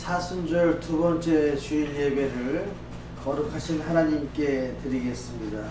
사순절 두 번째 주일 예배를 거룩하신 하나님께 드리겠습니다.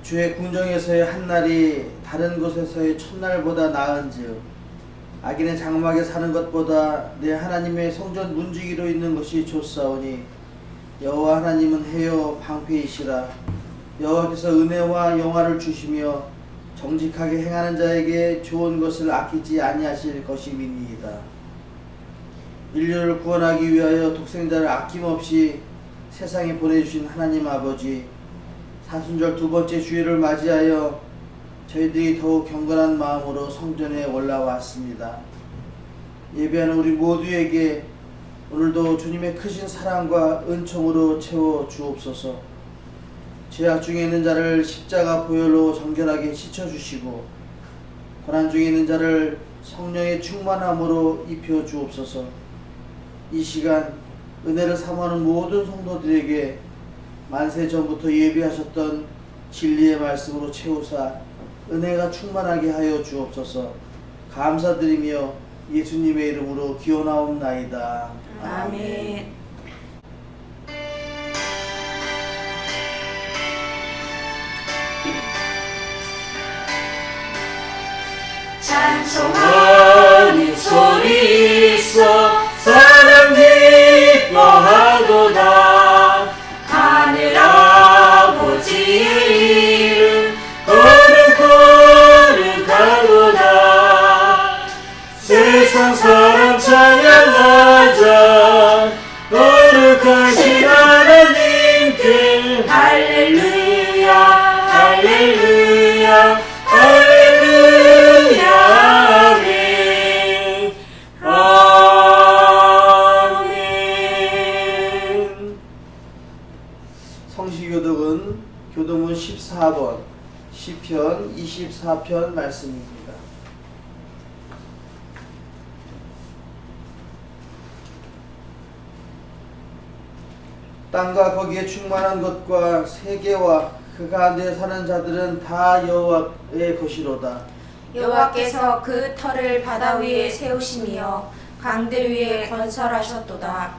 주의 궁정에서의 한날이 다른 곳에서의 첫날보다 나은즉 악인의 장막에 사는 것보다 내 하나님의 성전 문지기로 있는 것이 좋사오니 여호와 하나님은 해요 방패이시라. 여호와께서 은혜와 영화를 주시며 정직하게 행하는 자에게 좋은 것을 아끼지 아니하실 것임이니이다. 인류를 구원하기 위하여 독생자를 아낌없이 세상에 보내주신 하나님 아버지, 사순절 두 번째 주일을 맞이하여 저희들이 더욱 경건한 마음으로 성전에 올라왔습니다. 예배하는 우리 모두에게 오늘도 주님의 크신 사랑과 은총으로 채워 주옵소서. 죄악 중에 있는 자를 십자가 보혈로 정결하게 씻어주시고 고난 중에 있는 자를 성령의 충만함으로 입혀 주옵소서. 이 시간 은혜를 사모하는 모든 성도들에게 만세 전부터 예비하셨던 진리의 말씀으로 채우사 은혜가 충만하게 하여 주옵소서. 감사드리며 예수님의 이름으로 기원하옵나이다. 아멘. 찬송하는 소리 있어 사랑 기뻐하도다. 하늘 아버지의 이름 거룩거룩하도다. 세상 사람 찬양하자. 거룩하신 하나님께 할렐루야 할렐루야 할렐루야 아멘 아멘. 성시교독은 교도문 14번 시편 24편 말씀입니다. 땅과 거기에 충만한 것과 세계와 그 가운데 사는 자들은 다 여호와의 것이로다. 여호와께서 그 터를 바다 위에 세우시며 강들 위에 건설하셨도다.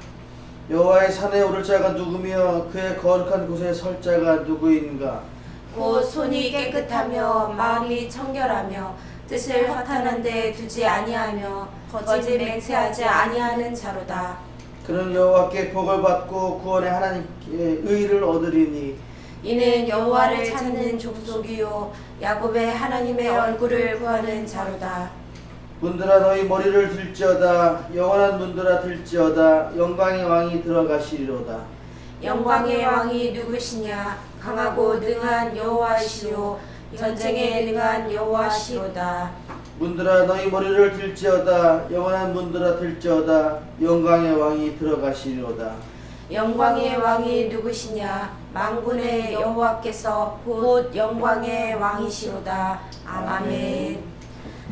여호와의 산에 오를 자가 누구며 그의 거룩한 곳에 설 자가 누구인가? 곧 손이 깨끗하며 마음이 청결하며 뜻을 허탄한 데 두지 아니하며 거짓 맹세하지 아니하는 자로다. 그는 여호와께 복을 받고 구원의 하나님께 의를 얻으리니 이는 여호와를 찾는 족속이요 야곱의 하나님의 얼굴을 구하는 자로다. 문들아 너희 머리를 들지어다. 영원한 문들아 들지어다. 영광의 왕이 들어가시리로다. 영광의 왕이 누구시냐? 강하고 능한 여호와시요 전쟁에 능한 여호와시로다. 문들아 너희 머리를 들지어다. 영원한 문들아 들지어다. 영광의 왕이 들어가시리로다. 영광의 왕이 누구시냐? 만군의 여호와께서 곧 영광의 왕이시로다. 아멘.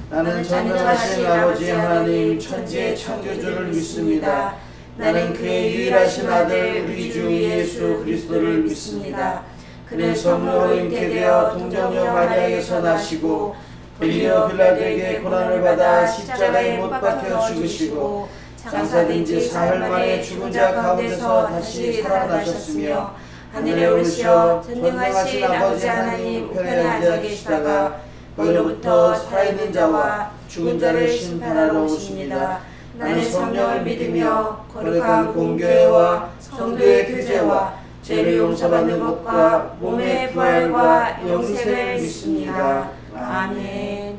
나는 전능하신 아버지 하나님 천지의 창조주를 믿습니다. 나는 그의 유일하신 아들 우리 주 예수 그리스도를 믿습니다. 그는 성령으로 잉태되어 동정녀 마리아에게서 나시고 본디오 빌라도에게 고난을 받아 십자가에 못 박혀 죽으시고 장사된 지 사흘 만에 죽은 자 가운데서 다시 살아나셨으며 하늘에 오르시어 전능하신 아버지 하나님 우편에 앉아 계시다가 거기로부터 살아있는 자와 죽은 자를 심판하러 오십니다. 나는 성령을 믿으며 거룩한 공교회와 성도의 교제와 죄를 용서받는 것과 몸의 부활과 영생을 믿습니다. 아멘.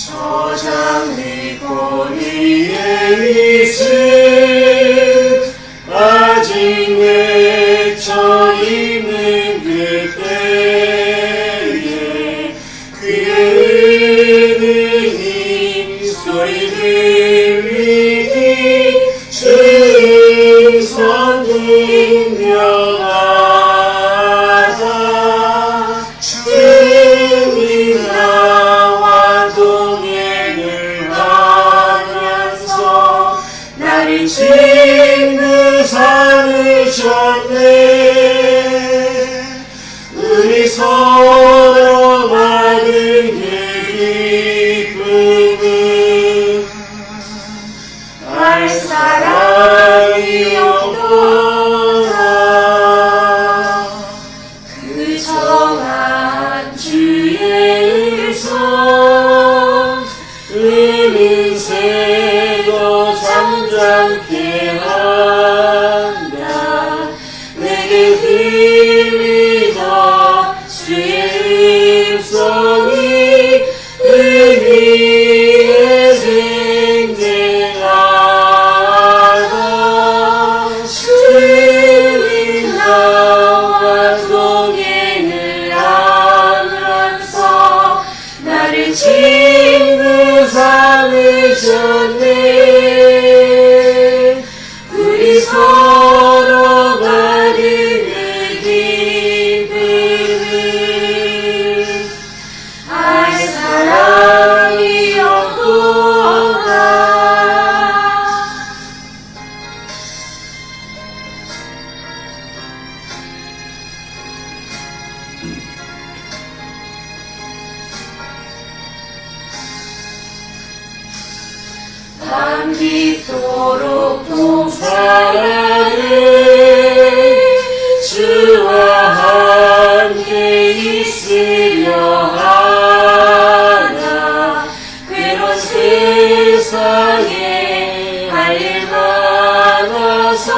저장리 꼬리에 있음 아직 맺혀 있는 그때에 그의 주셨네. 우리 서로 받은 그 기쁨은 알 사랑이 없도다. 그 정한 주의 일선 내 인생도 잠잠케 한다. 내게 힘이 더 주의 음성이 의미에 쟁쟁하다. 주님 나와 동행을 하면서 나를 친구 삼으셨네. 우리 서로 받은 그 기쁨은 알 사랑이 없도다. 밤 깊도록 동사랑을 주와 함께 있으려 하나. 괴로운 세상에 할 일 많아서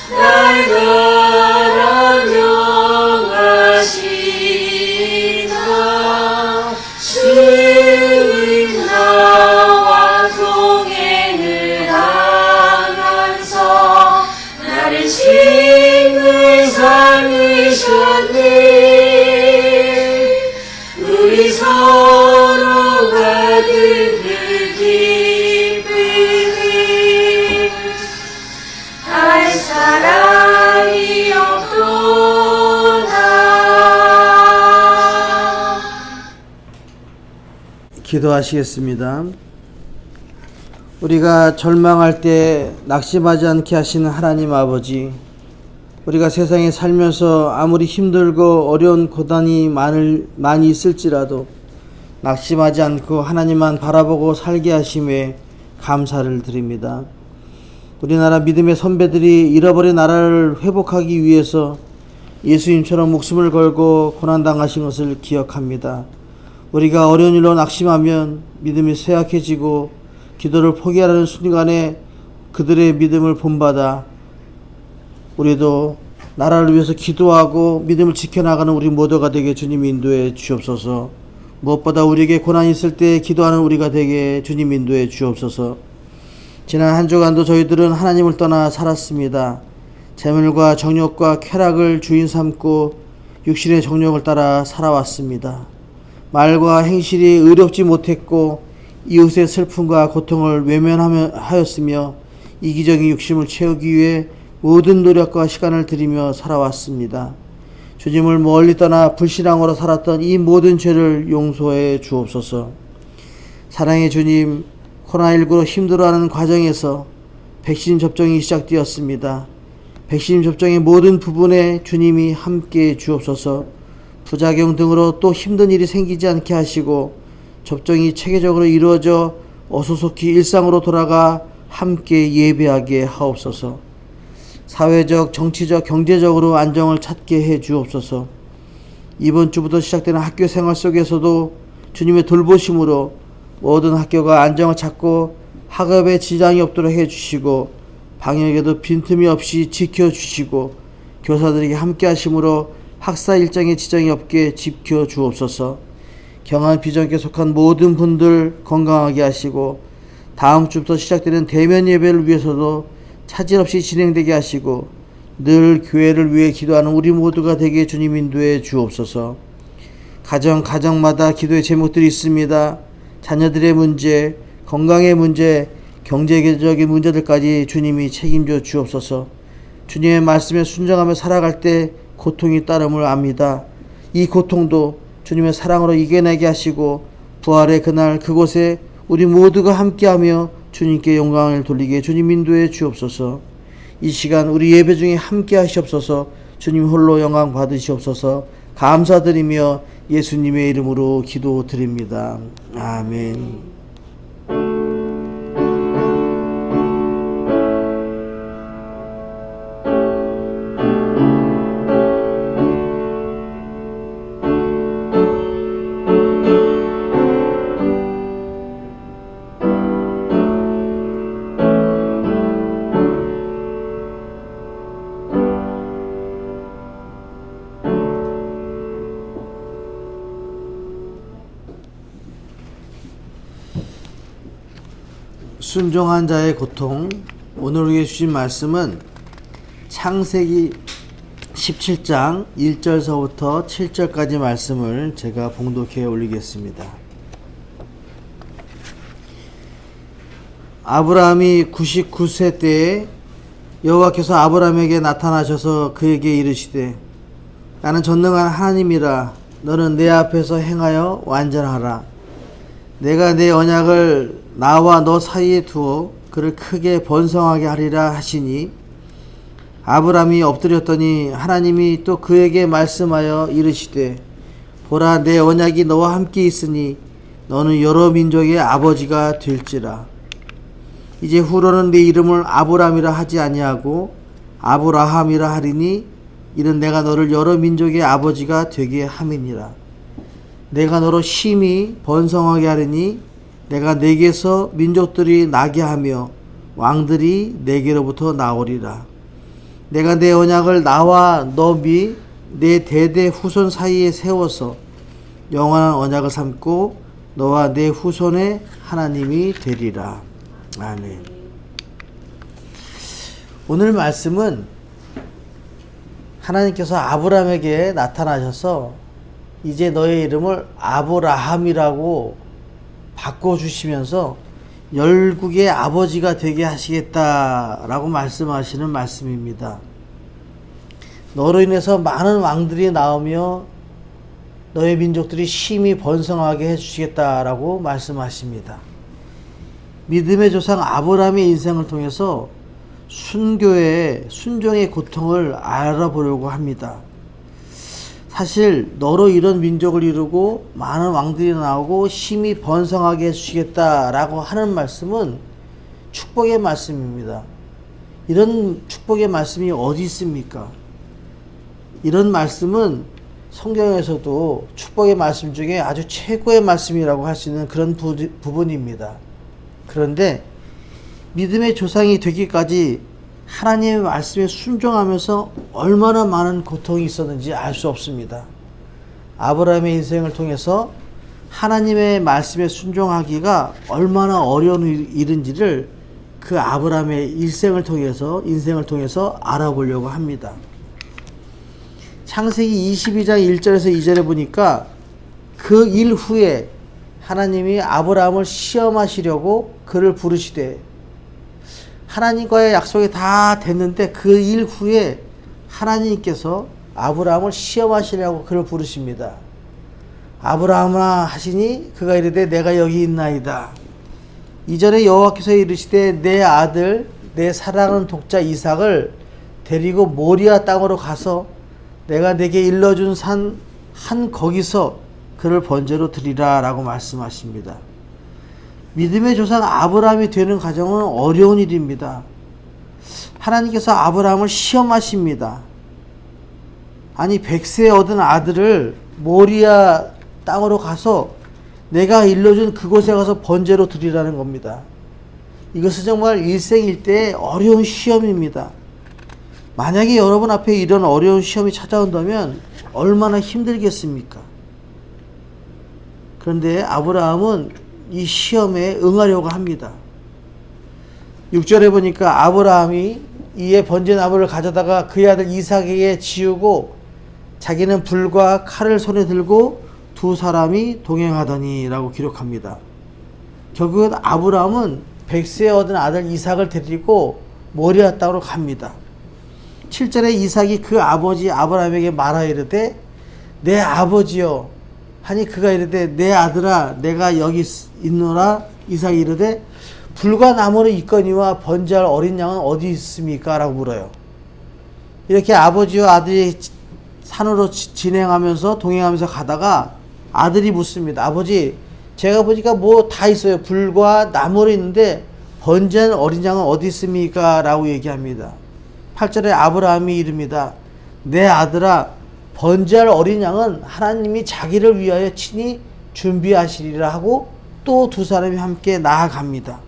날 가라 명하시나. 주님 나와 동행을 하면서 나를 친구 삼으셨네. 우리 서로 받은 그 기쁨은 알 사랑이 없도다. 기도하시겠습니다. 우리가 절망할 때 낙심하지 않게 하시는 하나님 아버지, 우리가 세상에 살면서 아무리 힘들고 어려운 고난이 많이 있을지라도 낙심하지 않고 하나님만 바라보고 살게 하심에 감사를 드립니다. 우리나라 믿음의 선배들이 잃어버린 나라를 회복하기 위해서 예수님처럼 목숨을 걸고 고난당하신 것을 기억합니다. 우리가 어려운 일로 낙심하면 믿음이 쇠약해지고 기도를 포기하려는 순간에 그들의 믿음을 본받아 우리도 나라를 위해서 기도하고 믿음을 지켜나가는 우리 모두가 되게 주님 인도해 주옵소서. 무엇보다 우리에게 고난이 있을 때 기도하는 우리가 되게 주님 인도해 주옵소서. 지난 한 주간도 저희들은 하나님을 떠나 살았습니다. 재물과 정욕과 쾌락을 주인 삼고 육신의 정욕을 따라 살아왔습니다. 말과 행실이 의롭지 못했고 이웃의 슬픔과 고통을 외면하였으며 이기적인 욕심을 채우기 위해 모든 노력과 시간을 들이며 살아왔습니다. 주님을 멀리 떠나 불신앙으로 살았던 이 모든 죄를 용서해 주옵소서. 사랑의 주님, 코로나19로 힘들어하는 과정에서 백신 접종이 시작되었습니다. 백신 접종의 모든 부분에 주님이 함께 주옵소서. 부작용 등으로 또 힘든 일이 생기지 않게 하시고 접종이 체계적으로 이루어져 어소속히 일상으로 돌아가 함께 예배하게 하옵소서. 사회적, 정치적, 경제적으로 안정을 찾게 해 주옵소서. 이번 주부터 시작되는 학교 생활 속에서도 주님의 돌보심으로 모든 학교가 안정을 찾고 학업에 지장이 없도록 해 주시고 방역에도 빈틈이 없이 지켜주시고 교사들에게 함께 하심으로 학사 일정에 지장이 없게 지켜 주옵소서. 경한 비전께 속한 모든 분들 건강하게 하시고 다음 주부터 시작되는 대면 예배를 위해서도 차질 없이 진행되게 하시고 늘 교회를 위해 기도하는 우리 모두가 되게 주님 인도해 주옵소서. 가정마다 기도의 제목들이 있습니다. 자녀들의 문제, 건강의 문제, 경제적인 문제들까지 주님이 책임져 주옵소서. 주님의 말씀에 순종하며 살아갈 때 고통이 따름을 압니다. 이 고통도 주님의 사랑으로 이겨내게 하시고 부활의 그날 그곳에 우리 모두가 함께하며 주님께 영광을 돌리게 주님 인도해 주옵소서. 이 시간 우리 예배 중에 함께 하시옵소서. 주님 홀로 영광 받으시옵소서. 감사드리며 예수님의 이름으로 기도드립니다. 아멘. 순종한 자의 고통. 오늘 우리에게 주신 말씀은 창세기 17장 1절서부터 7절까지 말씀을 제가 봉독해 올리겠습니다. 아브라함이 99세 때에 여호와께서 아브라함에게 나타나셔서 그에게 이르시되 나는 전능한 하나님이라. 너는 내 앞에서 행하여 완전하라. 내가 내 언약을 나와 너 사이에 두어 그를 크게 번성하게 하리라 하시니 아브라함이 엎드렸더니 하나님이 또 그에게 말씀하여 이르시되 보라, 내 언약이 너와 함께 있으니 너는 여러 민족의 아버지가 될지라. 이제 후로는 네 이름을 아브라함이라 하지 아니하고 아브라함이라 하리니 이는 내가 너를 여러 민족의 아버지가 되게 함이니라. 내가 너로 심히 번성하게 하리니 내가 네게서 민족들이 나게 하며 왕들이 네게로부터 나오리라. 내가 내 언약을 나와 너 및 내 대대 후손 사이에 세워서 영원한 언약을 삼고 너와 내 후손의 하나님이 되리라. 아멘. 오늘 말씀은 하나님께서 아브라함에게 나타나셔서 이제 너의 이름을 아브라함이라고 바꿔주시면서 열국의 아버지가 되게 하시겠다라고 말씀하시는 말씀입니다. 너로 인해서 많은 왕들이 나오며 너의 민족들이 심히 번성하게 해주시겠다라고 말씀하십니다. 믿음의 조상 아브라함의 인생을 통해서 순종의 고통을 알아보려고 합니다. 사실 너로 이런 민족을 이루고 많은 왕들이 나오고 심히 번성하게 해주시겠다라고 하는 말씀은 축복의 말씀입니다. 이런 축복의 말씀이 어디 있습니까? 이런 말씀은 성경에서도 축복의 말씀 중에 아주 최고의 말씀이라고 할 수 있는 그런 부분입니다. 그런데 믿음의 조상이 되기까지 하나님의 말씀에 순종하면서 얼마나 많은 고통이 있었는지 알 수 없습니다. 아브라함의 인생을 통해서 하나님의 말씀에 순종하기가 얼마나 어려운 일인지를 그 아브라함의 인생을 통해서 알아보려고 합니다. 창세기 22장 1절에서 2절에 보니까 그 일 후에 하나님이 아브라함을 시험하시려고 그를 부르시되, 하나님과의 약속이 다 됐는데 그 일 후에 하나님께서 아브라함을 시험하시려고 그를 부르십니다. 아브라함아 하시니 그가 이르되 내가 여기 있나이다. 이전에 여호와께서 이르시되 내 아들 내 사랑하는 독자 이삭을 데리고 모리아 땅으로 가서 내가 내게 일러준 산 한 거기서 그를 번제로 드리라 라고 말씀하십니다. 믿음의 조상 아브라함이 되는 과정은 어려운 일입니다. 하나님께서 아브라함을 시험하십니다. 아니 100세에 얻은 아들을 모리아 땅으로 가서 내가 일러준 그곳에 가서 번제로 드리라는 겁니다. 이것은 정말 일생일대의 어려운 시험입니다. 만약에 여러분 앞에 이런 어려운 시험이 찾아온다면 얼마나 힘들겠습니까? 그런데 아브라함은 이 시험에 응하려고 합니다. 6절에 보니까 아브라함이 이에 번제나무를 가져다가 그의 아들 이삭에게 지우고 자기는 불과 칼을 손에 들고 두 사람이 동행하더니 라고 기록합니다. 결국은 아브라함은 100세에 얻은 아들 이삭을 데리고 모리아 땅으로 갑니다. 7절에 이삭이 그 아버지 아브라함에게 말하여 이르되 내 아버지여 하니 그가 이르되 내 아들아 내가 여기 있노라. 이삭이 이르되 불과 나무로 있거니와 번제할 어린 양은 어디 있습니까? 라고 물어요. 이렇게 아버지와 아들이 산으로 진행하면서 동행하면서 가다가 아들이 묻습니다. 아버지, 제가 보니까 뭐 다 있어요. 불과 나무로 있는데 번제할 어린 양은 어디 있습니까? 라고 얘기합니다. 8절에 아브라함이 이릅니다. 내 아들아, 번제할 어린 양은 하나님이 자기를 위하여 친히 준비하시리라 하고 또 두 사람이 함께 나아갑니다.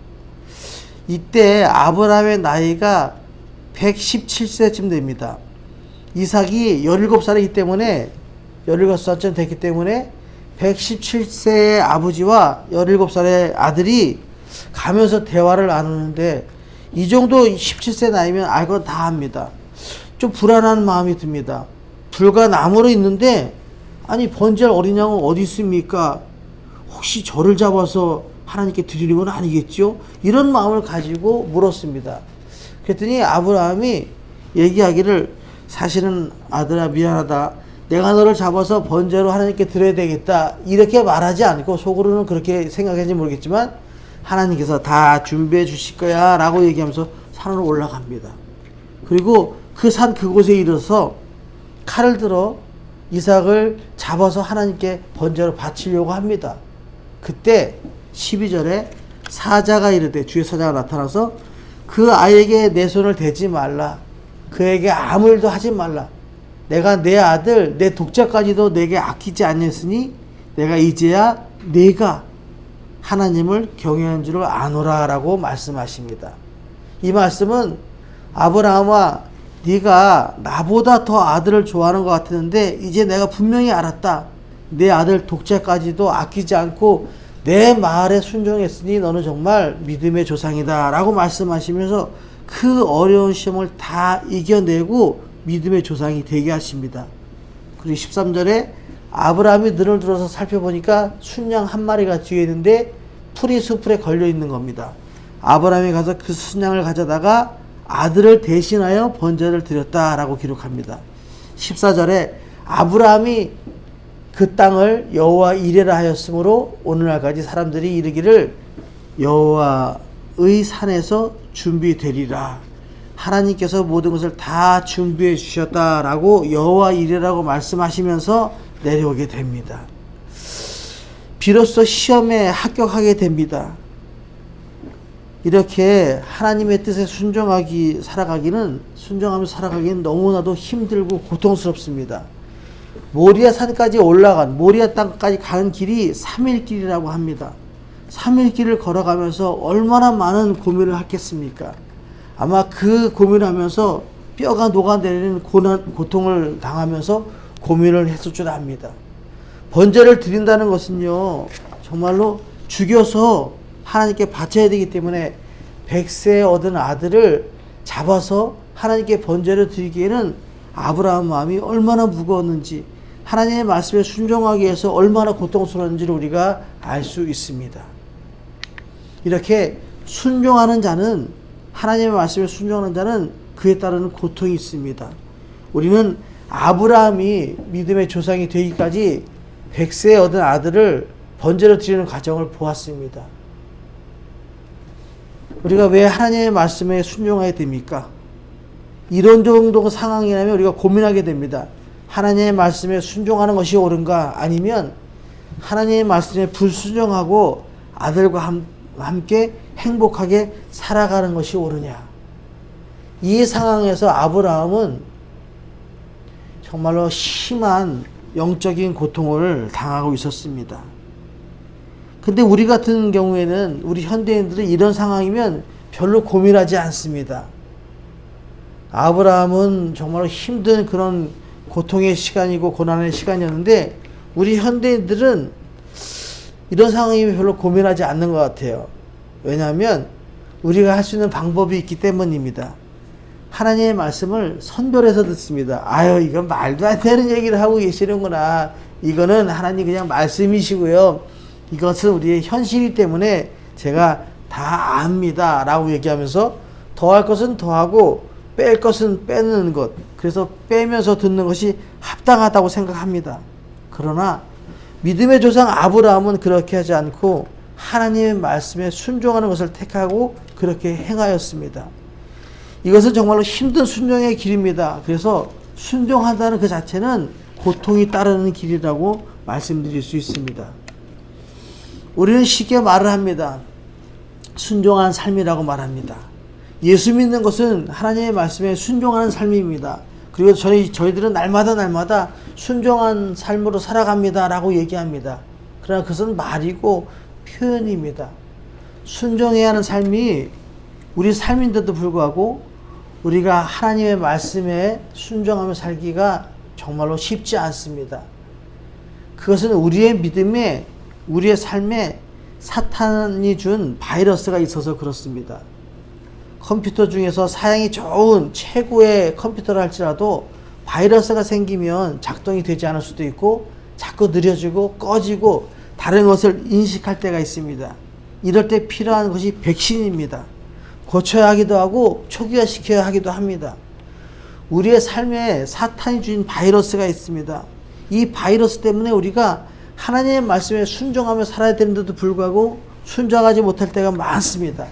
이때 아브라함의 나이가 117세쯤 됩니다. 이삭이 17살이기 때문에 17살쯤 됐기 때문에 117세의 아버지와 17살의 아들이 가면서 대화를 나누는데 이 정도 17세 나이면 알고 다 합니다. 좀 불안한 마음이 듭니다. 불과 나무로 있는데 아니 번제할 어린 양은 어디 있습니까? 혹시 저를 잡아서 하나님께 드리는 건 아니겠죠? 이런 마음을 가지고 물었습니다. 그랬더니 아브라함이 얘기하기를 사실은 아들아 미안하다. 내가 너를 잡아서 번제로 하나님께 드려야 되겠다. 이렇게 말하지 않고 속으로는 그렇게 생각했는지 모르겠지만 하나님께서 다 준비해 주실 거야 라고 얘기하면서 산으로 올라갑니다. 그리고 그 산 그곳에 이르러서 칼을 들어 이삭을 잡아서 하나님께 번제로 바치려고 합니다. 그때 12절에 사자가 이르되 주의 사자가 나타나서 그 아이에게 내 손을 대지 말라. 그에게 아무 일도 하지 말라. 내가 내 아들 내 독자까지도 내게 아끼지 않았으니 내가 이제야 내가 하나님을 경외한 줄을 아노라 라고 말씀하십니다. 이 말씀은 아브라함아 네가 나보다 더 아들을 좋아하는 것 같았는데 이제 내가 분명히 알았다. 내 아들 독자까지도 아끼지 않고 내 말에 순종했으니 너는 정말 믿음의 조상이다 라고 말씀하시면서 그 어려운 시험을 다 이겨내고 믿음의 조상이 되게 하십니다. 그리고 13절에 아브라함이 눈을 들어서 살펴보니까 순양 한 마리가 뒤에 있는데 풀이 수풀에 걸려 있는 겁니다. 아브라함이 가서 그 순양을 가져다가 아들을 대신하여 번제를 드렸다라고 기록합니다. 14절에 아브라함이 그 땅을 여호와 이레라 하였으므로 오늘날까지 사람들이 이르기를 여호와의 산에서 준비되리라. 하나님께서 모든 것을 다 준비해 주셨다라고 여호와 이레라고 말씀하시면서 내려오게 됩니다. 비로소 시험에 합격하게 됩니다. 이렇게 하나님의 뜻에 순종하면서 살아가기는 너무나도 힘들고 고통스럽습니다. 모리아 산까지 올라간 모리아 땅까지 가는 길이 3일 길이라고 합니다. 3일 길을 걸어가면서 얼마나 많은 고민을 했겠습니까? 아마 그 고민을 하면서 뼈가 녹아내리는 고통을 당하면서 고민을 했을 줄 압니다. 번제를 드린다는 것은요, 정말로 죽여서 하나님께 바쳐야 되기 때문에 100세에 얻은 아들을 잡아서 하나님께 번제를 드리기에는 아브라함 마음이 얼마나 무거웠는지, 하나님의 말씀에 순종하기 위해서 얼마나 고통스러운지를 우리가 알 수 있습니다. 이렇게 순종하는 자는, 하나님의 말씀에 순종하는 자는 그에 따르는 고통이 있습니다. 우리는 아브라함이 믿음의 조상이 되기까지 100세에 얻은 아들을 번제로 드리는 과정을 보았습니다. 우리가 왜 하나님의 말씀에 순종해야 됩니까? 이런 정도 상황이라면 우리가 고민하게 됩니다. 하나님의 말씀에 순종하는 것이 옳은가? 아니면 하나님의 말씀에 불순종하고 아들과 함께 행복하게 살아가는 것이 옳으냐? 이 상황에서 아브라함은 정말로 심한 영적인 고통을 당하고 있었습니다. 근데 우리 같은 경우에는, 우리 현대인들은 이런 상황이면 별로 고민하지 않습니다. 아브라함은 정말 힘든 그런 고통의 시간이고 고난의 시간이었는데 우리 현대인들은 이런 상황이면 별로 고민하지 않는 것 같아요. 왜냐하면 우리가 할 수 있는 방법이 있기 때문입니다. 하나님의 말씀을 선별해서 듣습니다. 아유, 이건 말도 안 되는 얘기를 하고 계시는구나. 이거는 하나님 그냥 말씀이시고요. 이것은 우리의 현실이기 때문에 제가 다 압니다 라고 얘기하면서 더할 것은 더하고 뺄 것은 빼는 것, 그래서 빼면서 듣는 것이 합당하다고 생각합니다. 그러나 믿음의 조상 아브라함은 그렇게 하지 않고 하나님의 말씀에 순종하는 것을 택하고 그렇게 행하였습니다. 이것은 정말로 힘든 순종의 길입니다. 그래서 순종한다는 그 자체는 고통이 따르는 길이라고 말씀드릴 수 있습니다. 우리는 쉽게 말을 합니다. 순종한 삶이라고 말합니다. 예수 믿는 것은 하나님의 말씀에 순종하는 삶입니다. 그리고 저희들은 날마다 순종한 삶으로 살아갑니다 라고 얘기합니다. 그러나 그것은 말이고 표현입니다. 순종해야 하는 삶이 우리 삶인데도 불구하고 우리가 하나님의 말씀에 순종하며 살기가 정말로 쉽지 않습니다. 그것은 우리의 믿음에, 우리의 삶에 사탄이 준 바이러스가 있어서 그렇습니다. 컴퓨터 중에서 사양이 좋은 최고의 컴퓨터를 할지라도 바이러스가 생기면 작동이 되지 않을 수도 있고 자꾸 느려지고 꺼지고 다른 것을 인식할 때가 있습니다. 이럴 때 필요한 것이 백신입니다. 고쳐야 하기도 하고 초기화시켜야 하기도 합니다. 우리의 삶에 사탄이 주인 바이러스가 있습니다. 이 바이러스 때문에 우리가 하나님의 말씀에 순종하며 살아야 되는데도 불구하고 순종하지 못할 때가 많습니다.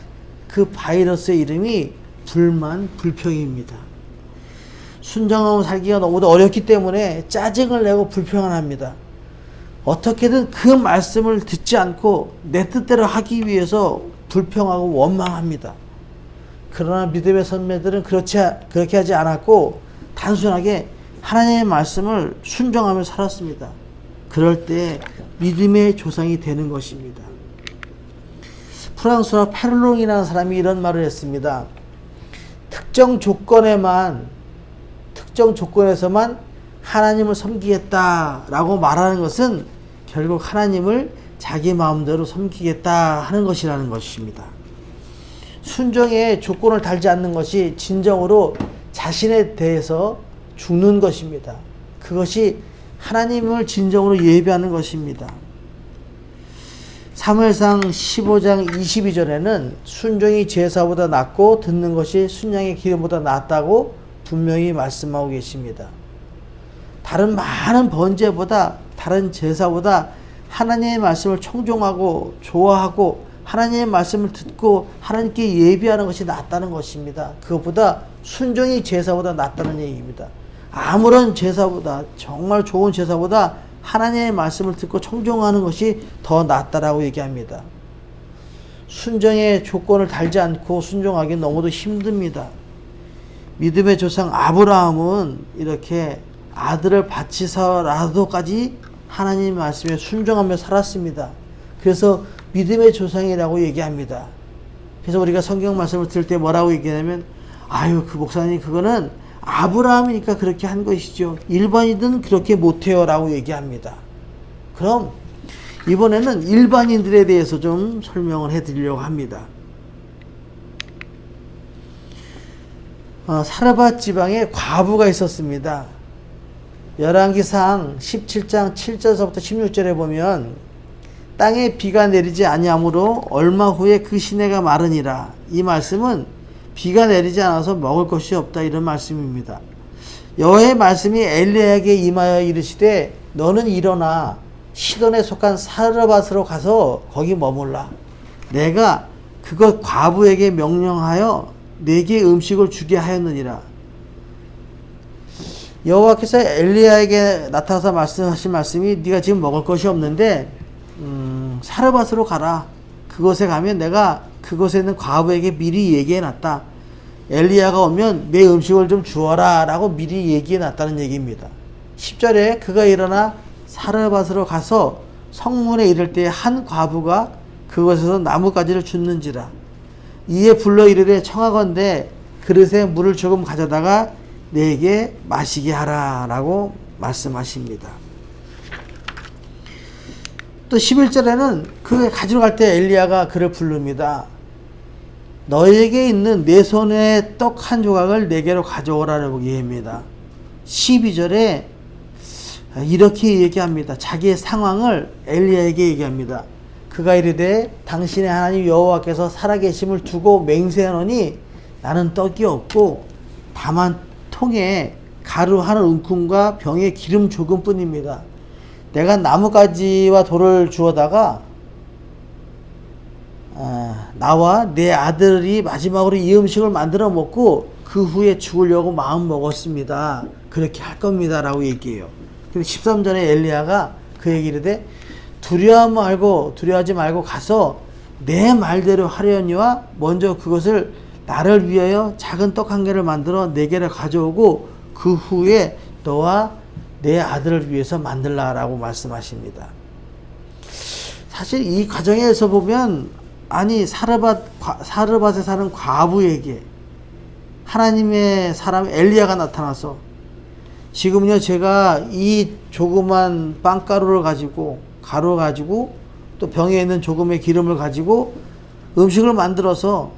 그 바이러스의 이름이 불만, 불평입니다. 순종하고 살기가 너무도 어렵기 때문에 짜증을 내고 불평을 합니다. 어떻게든 그 말씀을 듣지 않고 내 뜻대로 하기 위해서 불평하고 원망합니다. 그러나 믿음의 선배들은 그렇게 하지 않았고 단순하게 하나님의 말씀을 순종하며 살았습니다. 그럴 때 믿음의 조상이 되는 것입니다. 프랑스와 페르롱이라는 사람이 이런 말을 했습니다. 특정 조건에서만 하나님을 섬기겠다라고 말하는 것은 결국 하나님을 자기 마음대로 섬기겠다 하는 것이라는 것입니다. 순종에 조건을 달지 않는 것이 진정으로 자신에 대해서 죽는 것입니다. 그것이 하나님을 진정으로 예배하는 것입니다. 사무엘상 15장 22절에는 순종이 제사보다 낫고 듣는 것이 순양의 기름보다 낫다고 분명히 말씀하고 계십니다. 다른 많은 번제보다, 다른 제사보다 하나님의 말씀을 청종하고 좋아하고 하나님의 말씀을 듣고 하나님께 예배하는 것이 낫다는 것입니다. 그것보다 순종이 제사보다 낫다는 얘기입니다. 아무런 제사보다, 정말 좋은 제사보다 하나님의 말씀을 듣고 청종하는 것이 더 낫다라고 얘기합니다. 순종의 조건을 달지 않고 순종하기는 너무도 힘듭니다. 믿음의 조상 아브라함은 이렇게 아들을 바치서라도까지 하나님 말씀에 순종하며 살았습니다. 그래서 믿음의 조상이라고 얘기합니다. 그래서 우리가 성경 말씀을 들을 때 뭐라고 얘기하냐면 그 목사님 그거는 아브라함이니까 그렇게 한 것이죠. 일반인들은 그렇게 못해요 라고 얘기합니다. 그럼 이번에는 일반인들에 대해서 좀 설명을 해드리려고 합니다. 사르밧 지방에 과부가 있었습니다. 열왕기상 17장 7절서부터 16절에 보면 땅에 비가 내리지 아니하므로 얼마 후에 그 시내가 마르니라. 이 말씀은 비가 내리지 않아서 먹을 것이 없다 이런 말씀입니다. 여호와의 말씀이 엘리야에게 임하여 이르시되 너는 일어나 시돈에 속한 사르밧으로 가서 거기 머물라. 내가 그것 과부에게 명령하여 내게 음식을 주게 하였느니라. 여호와께서 엘리야에게 나타나서 말씀하신 말씀이 네가 지금 먹을 것이 없는데 사르밧으로 가라. 그곳에 가면 내가 그곳에 있는 과부에게 미리 얘기해놨다. 엘리야가 오면 내 음식을 좀 주어라 라고 미리 얘기해놨다는 얘기입니다. 10절에 그가 일어나 사르밧으로 가서 성문에 이를 때 한 과부가 그곳에서 나뭇가지를 줍는지라. 이에 불러 이르되 청하건대 그릇에 물을 조금 가져다가 내게 마시게 하라 라고 말씀하십니다. 또 11절에는 그가 가지러 갈 때 엘리야가 그를 부릅니다. 너에게 있는 내 손에 떡 한 조각을 내게로 가져오라고 얘기합니다. 12절에 이렇게 얘기합니다. 자기의 상황을 엘리야에게 얘기합니다. 그가 이르되 당신의 하나님 여호와께서 살아계심을 두고 맹세하노니 나는 떡이 없고 다만 통에 가루 한 움큼과 병에 기름 조금뿐입니다. 내가 나뭇가지와 돌을 주어다가 나와 내 아들이 마지막으로 이 음식을 만들어 먹고 그 후에 죽으려고 마음 먹었습니다. 그렇게 할 겁니다. 라고 얘기해요. 근데 13절에 엘리야가 그 얘기를 해 두려워하지 말고 가서 내 말대로 하려니와 먼저 그것을 나를 위하여 작은 떡 한 개를 만들어 4개를 가져오고 그 후에 너와 내 아들을 위해서 만들라라고 말씀하십니다. 사실 이 과정에서 보면 사르밧에 사는 과부에게 하나님의 사람 엘리야가 나타나서 지금요 제가 이 조그만 빵가루를 가지고 가루 가지고 또 병에 있는 조금의 기름을 가지고 음식을 만들어서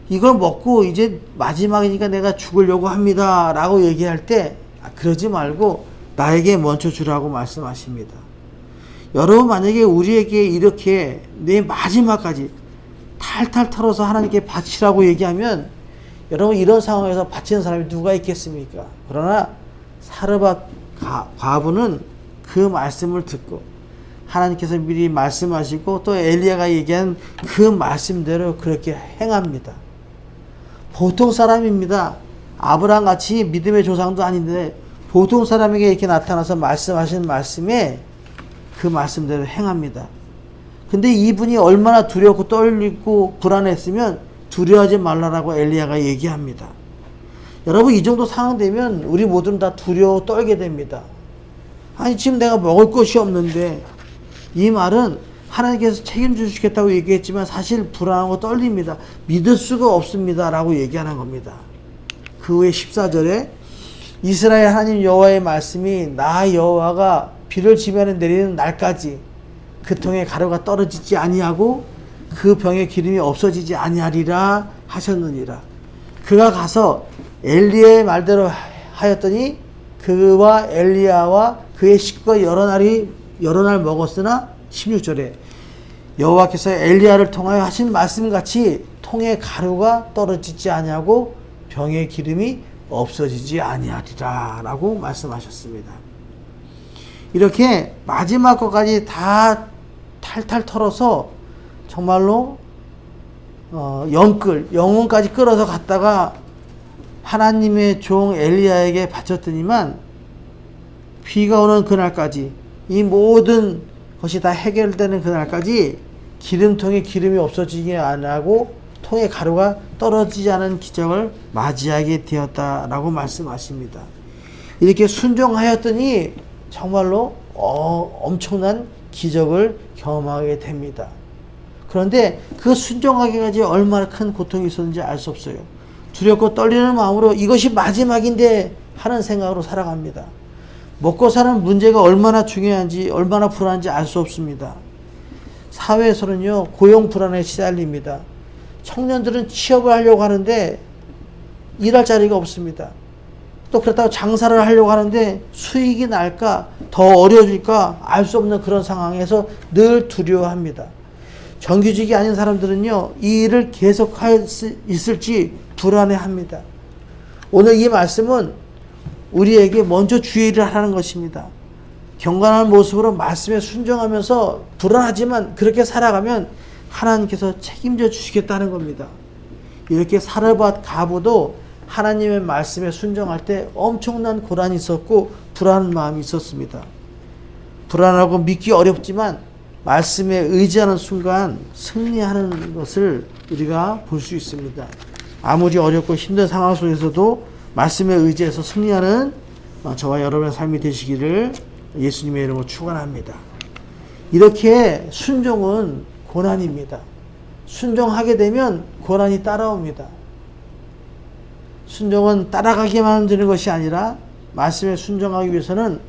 이걸 먹고 이제 마지막이니까 내가 죽으려고 합니다 라고 얘기할 때 그러지 말고 나에게 먼저 주라고 말씀하십니다. 여러분 만약에 우리에게 이렇게 내 마지막까지 탈탈 털어서 하나님께 바치라고 얘기하면 여러분 이런 상황에서 바치는 사람이 누가 있겠습니까? 그러나 사르밧 과부는 그 말씀을 듣고 하나님께서 미리 말씀하시고 또 엘리야가 얘기한 그 말씀대로 그렇게 행합니다. 보통 사람입니다. 아브라함 같이 믿음의 조상도 아닌데 보통 사람에게 이렇게 나타나서 말씀하신 말씀에 그 말씀대로 행합니다. 근데 이분이 얼마나 두렵고 떨리고 불안했으면 두려워하지 말라라고 엘리야가 얘기합니다. 여러분 이 정도 상황 되면 우리 모두는 다 두려워 떨게 됩니다. 아니 지금 내가 먹을 것이 없는데 이 말은 하나님께서 책임져 주시겠다고 얘기했지만 사실 불안하고 떨립니다. 믿을 수가 없습니다 라고 얘기하는 겁니다. 그 후에 14절에 이스라엘 하나님 여호와의 말씀이 나 여호와가 비를 지면에 내리는 날까지 그 통에 가루가 떨어지지 아니하고 그 병에 기름이 없어지지 아니하리라 하셨느니라. 그가 가서 엘리야의 말대로 하였더니 그와 엘리야와 그의 식구가 여러 날 먹었으나 16절에 여호와께서 엘리야를 통하여 하신 말씀같이 통에 가루가 떨어지지 아니하고 병에 기름이 없어지지 아니하리라 라고 말씀하셨습니다. 이렇게 마지막 것까지 다 탈탈 털어서 정말로 영혼까지 끌어서 갔다가 하나님의 종 엘리야에게 바쳤더니만 비가 오는 그날까지 이 모든 것이 다 해결되는 그날까지 기름통에 기름이 없어지지 않고 통에 가루가 떨어지지 않은 기적을 맞이하게 되었다라고 말씀하십니다. 이렇게 순종하였더니 정말로 엄청난 기적을 경험하게 됩니다. 그런데 그 순종하기까지 얼마나 큰 고통이 있었는지 알 수 없어요. 두렵고 떨리는 마음으로 이것이 마지막인데 하는 생각으로 살아갑니다. 먹고 사는 문제가 얼마나 중요한지 얼마나 불안한지 알 수 없습니다. 사회에서는요 고용 불안에 시달립니다. 청년들은 취업을 하려고 하는데 일할 자리가 없습니다. 또 그렇다고 장사를 하려고 하는데 수익이 날까 더 어려워질까 알 수 없는 그런 상황에서 늘 두려워합니다. 정규직이 아닌 사람들은요 이 일을 계속할 수 있을지 불안해합니다. 오늘 이 말씀은 우리에게 먼저 주의 일을 하라는 것입니다. 경건한 모습으로 말씀에 순종하면서 불안하지만 그렇게 살아가면 하나님께서 책임져 주시겠다는 겁니다. 이렇게 사르밧 과부도 하나님의 말씀에 순종할 때 엄청난 고난이 있었고 불안한 마음이 있었습니다. 불안하고 믿기 어렵지만 말씀에 의지하는 순간 승리하는 것을 우리가 볼 수 있습니다. 아무리 어렵고 힘든 상황 속에서도 말씀에 의지해서 승리하는 저와 여러분의 삶이 되시기를 예수님의 이름으로 축원합니다. 이렇게 순종은 고난입니다. 순종하게 되면 고난이 따라옵니다. 순종은 따라가기만 되는 것이 아니라 말씀에 순종하기 위해서는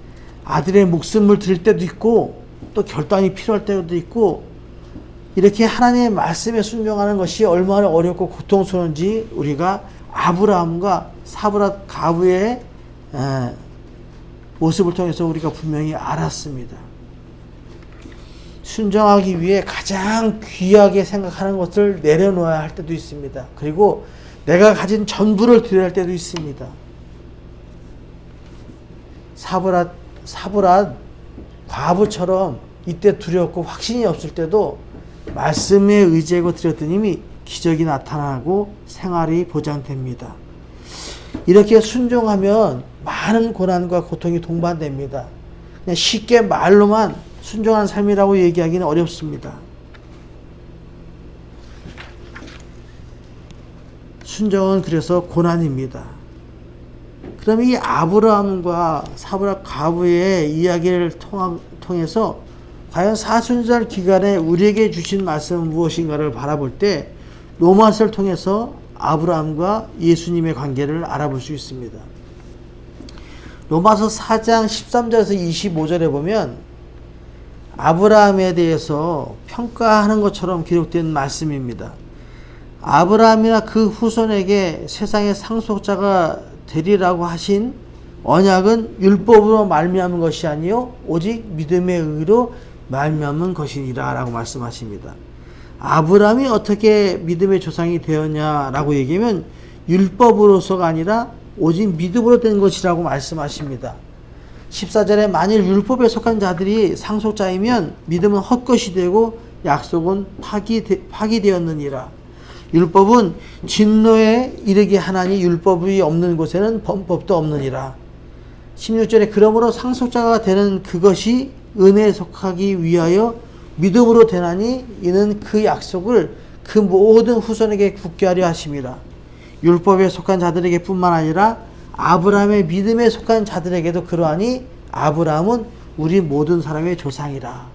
아들의 목숨을 드릴 때도 있고 또 결단이 필요할 때도 있고 이렇게 하나님의 말씀에 순종하는 것이 얼마나 어렵고 고통스러운지 우리가 아브라함과 사르밧 과부의 모습을 통해서 우리가 분명히 알았습니다. 순종하기 위해 가장 귀하게 생각하는 것을 내려놓아야 할 때도 있습니다. 그리고 내가 가진 전부를 드려야 할 때도 있습니다. 사르밧 과부처럼 이때 두렵고 확신이 없을 때도 말씀에 의지하고 드렸더니 기적이 나타나고 생활이 보장됩니다. 이렇게 순종하면 많은 고난과 고통이 동반됩니다. 그냥 쉽게 말로만 순종한 삶이라고 얘기하기는 어렵습니다. 순종은 그래서 고난입니다. 그럼 이 아브라함과 사브라 가부의 이야기를 통해서 과연 사순절 기간에 우리에게 주신 말씀은 무엇인가를 바라볼 때 로마서를 통해서 아브라함과 예수님의 관계를 알아볼 수 있습니다. 로마서 4장 13절에서 25절에 보면 아브라함에 대해서 평가하는 것처럼 기록된 말씀입니다. 아브라함이나 그 후손에게 세상의 상속자가 되리라고 하신 언약은 율법으로 말미암은 것이 아니요 오직 믿음의 의로 말미암은 것이니라 라고 말씀하십니다. 아브라함이 어떻게 믿음의 조상이 되었냐라고 얘기하면 율법으로서가 아니라 오직 믿음으로 된 것이라고 말씀하십니다. 14절에 만일 율법에 속한 자들이 상속자이면 믿음은 헛것이 되고 약속은 파기되었느니라. 율법은 진노에 이르게 하나니 율법이 없는 곳에는 범법도 없느니라. 16절에 그러므로 상속자가 되는 그것이 은혜에 속하기 위하여 믿음으로 되나니 이는 그 약속을 그 모든 후손에게 굳게 하려 하심이라. 율법에 속한 자들에게 뿐만 아니라 아브라함의 믿음에 속한 자들에게도 그러하니 아브라함은 우리 모든 사람의 조상이라.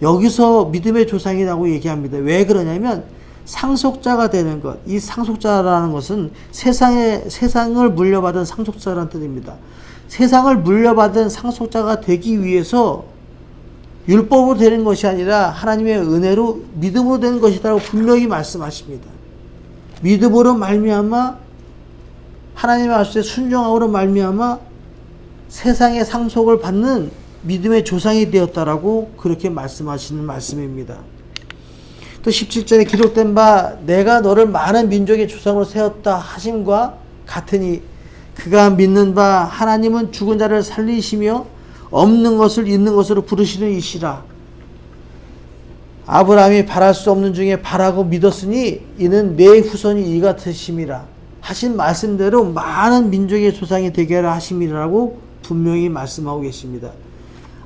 여기서 믿음의 조상이라고 얘기합니다. 왜 그러냐면 상속자가 되는 것, 이 상속자라는 것은 세상을 물려받은 상속자라는 뜻입니다. 세상을 물려받은 상속자가 되기 위해서 율법으로 되는 것이 아니라 하나님의 은혜로 믿음으로 되는 것이라고 분명히 말씀하십니다. 믿음으로 말미암아 하나님의 말씀에 순종함으로 말미암아 세상의 상속을 받는 믿음의 조상이 되었다라고 그렇게 말씀하시는 말씀입니다. 또 17절에 기록된 바 내가 너를 많은 민족의 조상으로 세웠다 하심과 같으니 그가 믿는 바 하나님은 죽은 자를 살리시며 없는 것을 있는 것으로 부르시는 이시라. 아브라함이 바랄 수 없는 중에 바라고 믿었으니 이는 내 후손이 이 같으심이라 하신 말씀대로 많은 민족의 조상이 되게 하라 하심이라고 분명히 말씀하고 계십니다.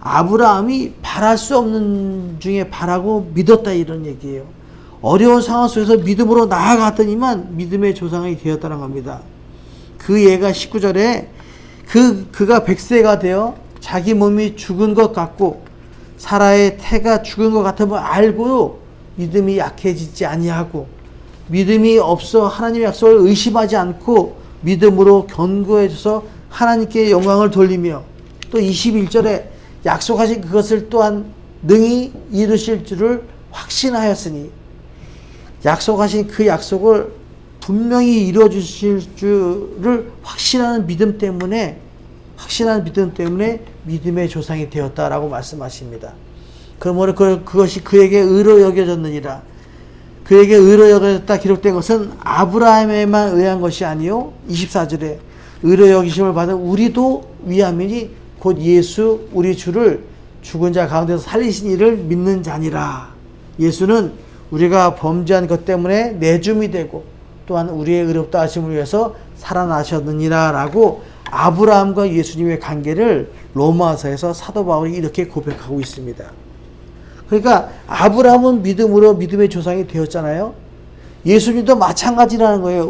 아브라함이 바랄 수 없는 중에 바라고 믿었다 이런 얘기예요. 어려운 상황 속에서 믿음으로 나아갔더니만 믿음의 조상이 되었다는 겁니다. 그 예가 19절에 그가 100세가 되어 자기 몸이 죽은 것 같고 사라의 태가 죽은 것 같음을 알고도 믿음이 약해지지 아니하고 믿음이 없어 하나님의 약속을 의심하지 않고 믿음으로 견고해져서 하나님께 영광을 돌리며 또 21절에 약속하신 그것을 또한 능히 이루실 줄을 확신하였으니 약속하신 그 약속을 분명히 이루어 주실 줄을 확신하는 믿음 때문에 믿음의 조상이 되었다라고 말씀하십니다. 그러므로 그것이 그에게 의로 여겨졌느니라. 그에게 의로 여겨졌다 기록된 것은 아브라함에만 의한 것이 아니요 24절에 의로 여기심을 받은 우리도 위함이니 곧 예수 우리 주를 죽은 자 가운데서 살리신 이를 믿는 자니라. 예수는 우리가 범죄한 것 때문에 내줌이 되고 또한 우리의 의롭다 하심을 위해서 살아나셨느니라 라고 아브라함과 예수님의 관계를 로마서에서 사도 바울이 이렇게 고백하고 있습니다. 그러니까 아브라함은 믿음으로 믿음의 조상이 되었잖아요. 예수님도 마찬가지라는 거예요.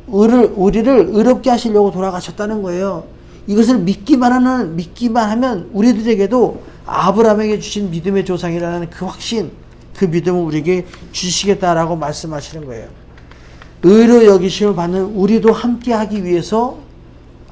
우리를 의롭게 하시려고 돌아가셨다는 거예요. 이것을 믿기만 하면 우리들에게도 아브라함에게 주신 믿음의 조상이라는 그 확신, 그 믿음을 우리에게 주시겠다라고 말씀하시는 거예요. 의로 여기심을 받는 우리도 함께 하기 위해서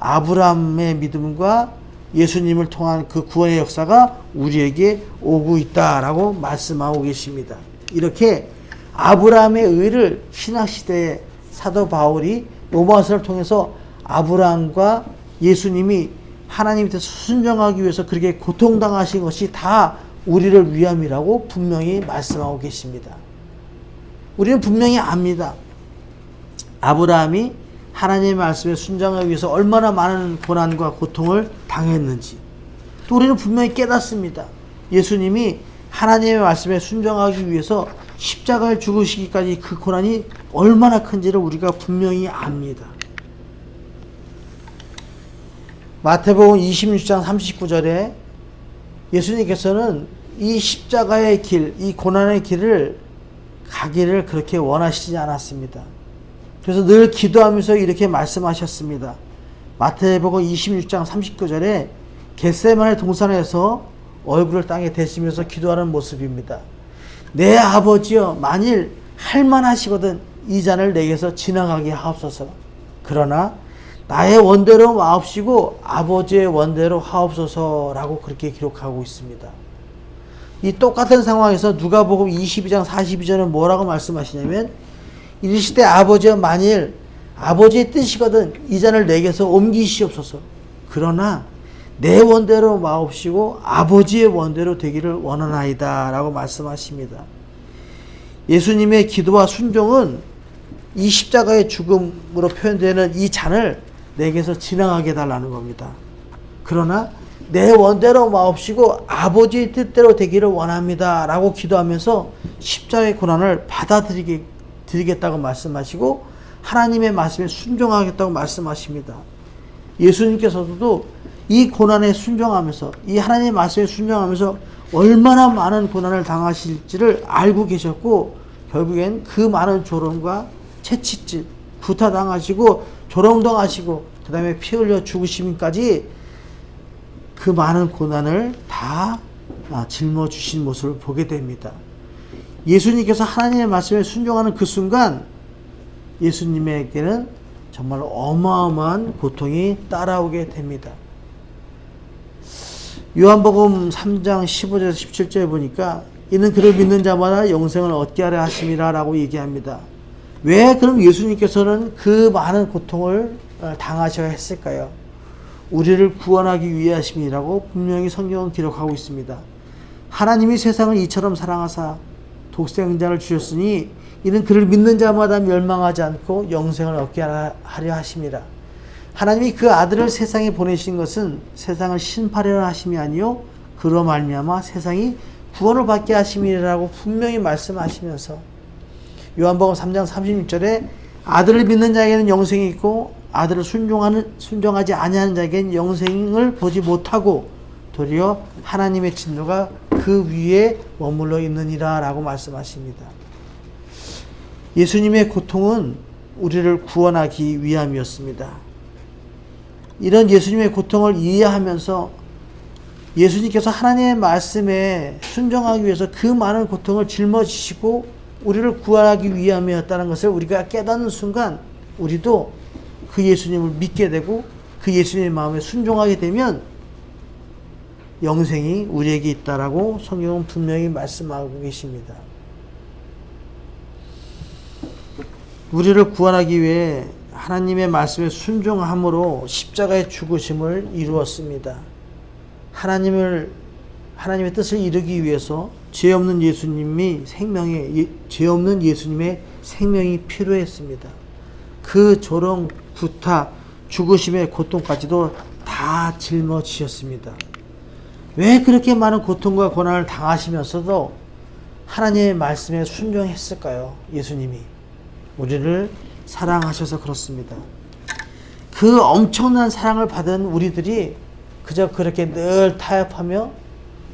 아브라함의 믿음과 예수님을 통한 그 구원의 역사가 우리에게 오고 있다라고 말씀하고 계십니다. 이렇게 아브라함의 의를 신학시대의 사도 바울이 로마서를 통해서 아브라함과 예수님이 하나님한테 순종하기 위해서 그렇게 고통당하신 것이 다 우리를 위함이라고 분명히 말씀하고 계십니다. 우리는 분명히 압니다. 아브라함이 하나님의 말씀에 순종하기 위해서 얼마나 많은 고난과 고통을 당했는지. 또 우리는 분명히 깨닫습니다. 예수님이 하나님의 말씀에 순종하기 위해서 십자가를 죽으시기까지 그 고난이 얼마나 큰지를 우리가 분명히 압니다. 마태복음 26장 39절에 예수님께서는 이 십자가의 길, 이 고난의 길을 가기를 그렇게 원하시지 않았습니다. 그래서 늘 기도하면서 이렇게 말씀하셨습니다. 마태복음 26장 39절에 겟세마네 동산에서 얼굴을 땅에 대시면서 기도하는 모습입니다. 내 아버지여, 만일 할만하시거든 이 잔을 내게서 지나가게 하옵소서. 그러나 나의 원대로 마옵시고 아버지의 원대로 하옵소서라고 그렇게 기록하고 있습니다. 이 똑같은 상황에서 누가복음 22장 42절은 뭐라고 말씀하시냐면, 이르시되 아버지여, 만일 아버지의 뜻이거든 이 잔을 내게서 옮기시옵소서. 그러나 내 원대로 마옵시고 아버지의 원대로 되기를 원하나이다 라고 말씀하십니다. 예수님의 기도와 순종은 이 십자가의 죽음으로 표현되는 이 잔을 내게서 지나가게 해달라는 겁니다. 그러나 내 원대로 마옵시고 아버지의 뜻대로 되기를 원합니다 라고 기도하면서 십자가의 고난을 받아들이겠다고 말씀하시고 하나님의 말씀에 순종하겠다고 말씀하십니다. 예수님께서도 이 고난에 순종하면서, 이 하나님의 말씀에 순종하면서 얼마나 많은 고난을 당하실지를 알고 계셨고, 결국엔 그 많은 조롱과 채찍질, 구타당하시고 조롱당하시고 그 다음에 피 흘려 죽으심까지 그 많은 고난을 다 짊어지신 모습을 보게 됩니다. 예수님께서 하나님의 말씀에 순종하는 그 순간 예수님에게는 정말 어마어마한 고통이 따라오게 됩니다. 요한복음 3장 15절에서 17절에 보니까 이는 그를 믿는 자마다 영생을 얻게 하려 하심이라 라고 얘기합니다. 왜 그럼 예수님께서는 그 많은 고통을 당하셔야 했을까요? 우리를 구원하기 위하심이라고 분명히 성경은 기록하고 있습니다. 하나님이 세상을 이처럼 사랑하사 독생자를 주셨으니 이는 그를 믿는 자마다 멸망하지 않고 영생을 얻게 하려 하심이라. 하나님이 그 아들을 세상에 보내신 것은 세상을 심판하려 하심이 아니요 그로 말미암아 세상이 구원을 받게 하심이라고 분명히 말씀하시면서 요한복음 3장 36절에 아들을 믿는 자에게는 영생이 있고 아들을 순종하지 아니하는 자에게는 영생을 보지 못하고 도리어 하나님의 진노가 그 위에 머물러 있느니라 라고 말씀하십니다. 예수님의 고통은 우리를 구원하기 위함이었습니다. 이런 예수님의 고통을 이해하면서 예수님께서 하나님의 말씀에 순종하기 위해서 그 많은 고통을 짊어지시고 우리를 구원하기 위함이었다는 것을 우리가 깨닫는 순간 우리도 그 예수님을 믿게 되고 그 예수님의 마음에 순종하게 되면 영생이 우리에게 있다라고 성경은 분명히 말씀하고 계십니다. 우리를 구원하기 위해 하나님의 말씀에 순종함으로 십자가의 죽으심을 이루었습니다. 하나님의 뜻을 이루기 위해서 죄 없는 예수님의 생명이 필요했습니다. 그 조롱, 구타, 죽으심의 고통까지도 다 짊어지셨습니다. 왜 그렇게 많은 고통과 고난을 당하시면서도 하나님의 말씀에 순종했을까요? 예수님이 우리를 사랑하셔서 그렇습니다. 그 엄청난 사랑을 받은 우리들이 그저 그렇게 늘 타협하며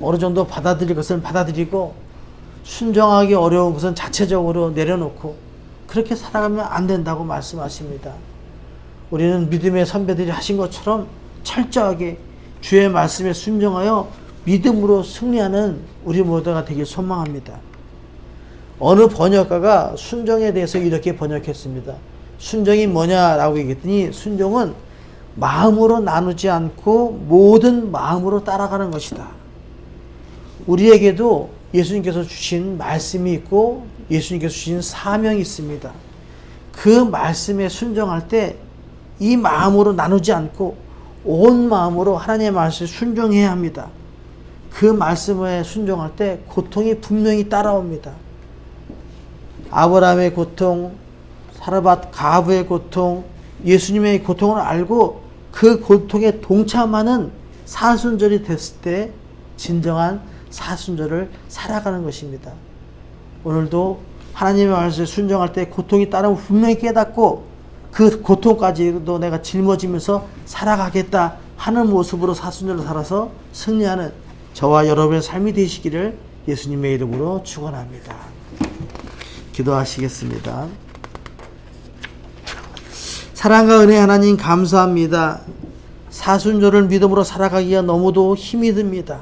어느 정도 받아들일 것은 받아들이고 순종하기 어려운 것은 자체적으로 내려놓고 그렇게 살아가면 안 된다고 말씀하십니다. 우리는 믿음의 선배들이 하신 것처럼 철저하게 주의 말씀에 순종하여 믿음으로 승리하는 우리 모두가 되길 소망합니다. 어느 번역가가 순종에 대해서 이렇게 번역했습니다. 순종이 뭐냐라고 얘기했더니 순종은 마음으로 나누지 않고 모든 마음으로 따라가는 것이다. 우리에게도 예수님께서 주신 말씀이 있고 예수님께서 주신 사명이 있습니다. 그 말씀에 순종할 때 이 마음으로 나누지 않고 온 마음으로 하나님의 말씀에 순종해야 합니다. 그 말씀에 순종할 때 고통이 분명히 따라옵니다. 아브라함의 고통, 사르밧 가브의 고통, 예수님의 고통을 알고 그 고통에 동참하는 사순절이 됐을 때 진정한 사순절을 살아가는 것입니다. 오늘도 하나님의 말씀에 순종할 때 고통이 따르면 분명히 깨닫고 그 고통까지도 내가 짊어지면서 살아가겠다 하는 모습으로 사순절을 살아서 승리하는 저와 여러분의 삶이 되시기를 예수님의 이름으로 축원합니다. 기도하시겠습니다. 사랑과 은혜 하나님 감사합니다. 사순절을 믿음으로 살아가기가 너무도 힘이 듭니다.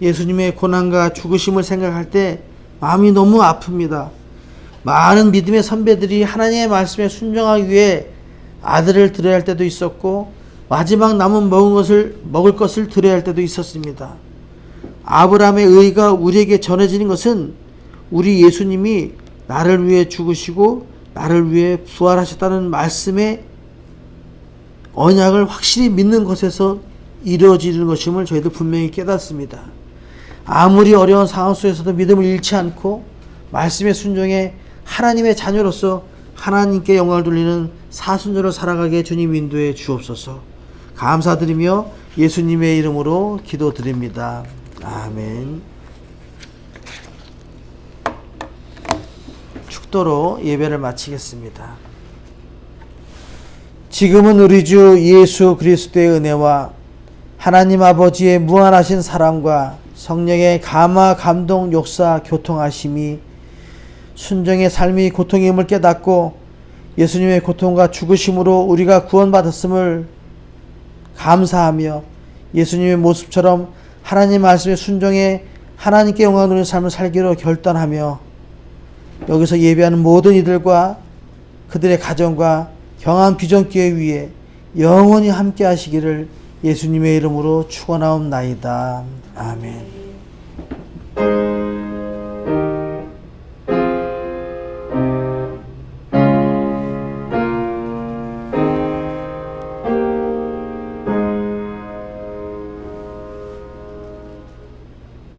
예수님의 고난과 죽으심을 생각할 때 마음이 너무 아픕니다. 많은 믿음의 선배들이 하나님의 말씀에 순종하기 위해 아들을 드려야 할 때도 있었고 마지막 남은 먹을 것을 드려야 할 때도 있었습니다. 아브라함의 의가 우리에게 전해지는 것은 우리 예수님이 나를 위해 죽으시고 나를 위해 부활하셨다는 말씀의 언약을 확실히 믿는 것에서 이루어지는 것임을 저희도 분명히 깨닫습니다. 아무리 어려운 상황 속에서도 믿음을 잃지 않고 말씀의 순종에 하나님의 자녀로서 하나님께 영광을 돌리는 사순절을 살아가게 주님 인도해 주옵소서. 감사드리며 예수님의 이름으로 기도드립니다. 아멘. 축도로 예배를 마치겠습니다. 지금은 우리 주 예수 그리스도의 은혜와 하나님 아버지의 무한하신 사랑과 성령의 감화, 감동, 역사, 교통하심이 순종의 삶이 고통임을 깨닫고 예수님의 고통과 죽으심으로 우리가 구원받았음을 감사하며 예수님의 모습처럼 하나님 말씀에 순종해 하나님께 영광 돌리는 삶을 살기로 결단하며 여기서 예배하는 모든 이들과 그들의 가정과 경한 비전교회 위에 영원히 함께 하시기를 예수님의 이름으로 축원하옵나이다. 아멘.